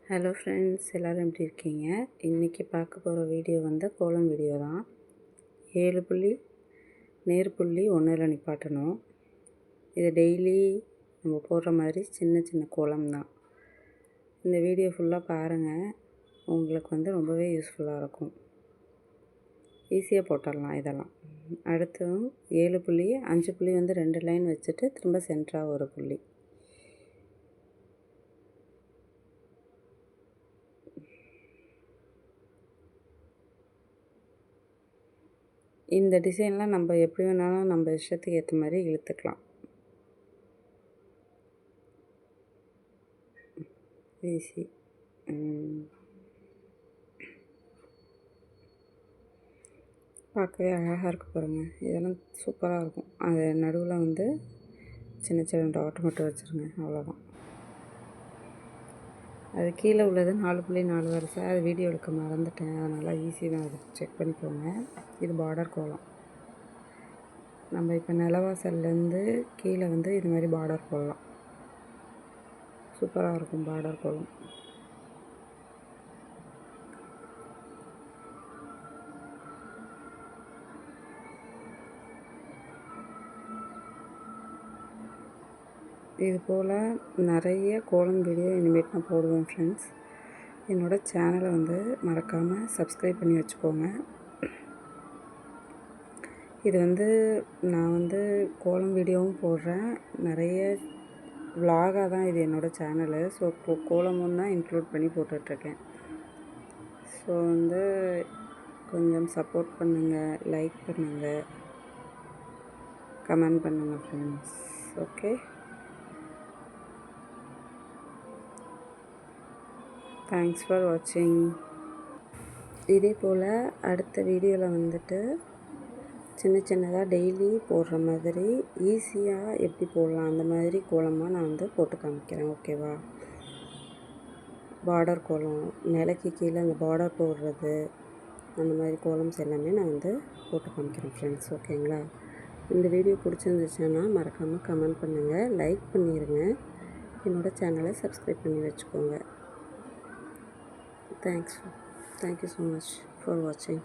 Hello friends, எல்லோரும் எப்படி இருக்கீங்க? இன்றைக்கி பார்க்க போகிற வீடியோ வந்து கோலம் வீடியோ தான். 7 புள்ளி நேர்புள்ளி 1ல் நிப்பாட்டணும். இது டெய்லி நம்ம போடுற மாதிரி சின்ன சின்ன கோலம் தான். இந்த வீடியோ ஃபுல்லாக பாருங்கள், உங்களுக்கு வந்து ரொம்பவே யூஸ்ஃபுல்லாக இருக்கும். ஈஸியாக போட்டுடலாம் இதெல்லாம். அடுத்து 7 புள்ளி 5 புள்ளி வந்து 2 லைன் வச்சுட்டு திரும்ப சென்டராக ஒரு புள்ளி. இந்த டிசைன்லாம் நம்ம எப்படி வேணாலும் நம்ம இஷ்டத்துக்கு ஏற்ற மாதிரி இழுத்துக்கலாம். ஈஸி. பார்க்கவே அழகாக இருக்க பாருங்கள். இதெல்லாம் சூப்பராக இருக்கும். அது நடுவில் வந்து சின்ன சின்ன டாட் மட்டும் வச்சுருங்க, அவ்வளோதான். அது கீழே உள்ளது 4 புள்ளி 4 வரிசை. அது வீடியோ எடுக்க மறந்துட்டேன், அதனால் ஈஸி தான். அது செக் பண்ணிக்கோங்க. இது பார்டர் கோலம். நம்ம இப்போ நிலவாசல்லேருந்து கீழே வந்து இது மாதிரி பார்டர் போடலாம். சூப்பராக இருக்கும் பார்டர் கோலம். இது போல் நிறைய கோலம் வீடியோ இனிமேட் நான் போடுவேன் ஃப்ரெண்ட்ஸ். என்னோடய சேனலை வந்து மறக்காமல் சப்ஸ்கிரைப் பண்ணி வச்சுக்கோங்க. இது வந்து நான் வந்து கோலம் வீடியோவும் போடுறேன், நிறைய விலாகாக தான் இது என்னோடய சேனலு. ஸோ கோலமும் தான் இன்க்ளூட் பண்ணி போட்டுட்ருக்கேன். ஸோ வந்து கொஞ்சம் சப்போர்ட் பண்ணுங்கள், லைக் பண்ணுங்கள், கமெண்ட் பண்ணுங்கள் ஃப்ரெண்ட்ஸ். ஓகே, தேங்க்ஸ் ஃபார் வாட்சிங். இதே போல் அடுத்த வீடியோவில் வந்துட்டு சின்ன சின்னதாக டெய்லி போடுற மாதிரி ஈஸியாக எப்படி போடலாம் அந்த மாதிரி கோலமாக நான் வந்து போட்டு காமிக்கிறேன். ஓகேவா? பார்டர் கோலம், நிலைக்கு கீழே அந்த பார்டர் போடுறது, அந்த மாதிரி கோலம்ஸ் எல்லாமே நான் வந்து போட்டு காமிக்கிறேன் ஃப்ரெண்ட்ஸ். ஓகேங்களா? இந்த வீடியோ பிடிச்சிருந்துச்சுன்னா மறக்காமல் கமெண்ட் பண்ணுங்கள், லைக் பண்ணிடுங்க, என்னோடய சேனலை சப்ஸ்கிரைப் பண்ணி வச்சுக்கோங்க. தேங்க்யூ ஸோ மச் ஃபார் வாட்சிங்.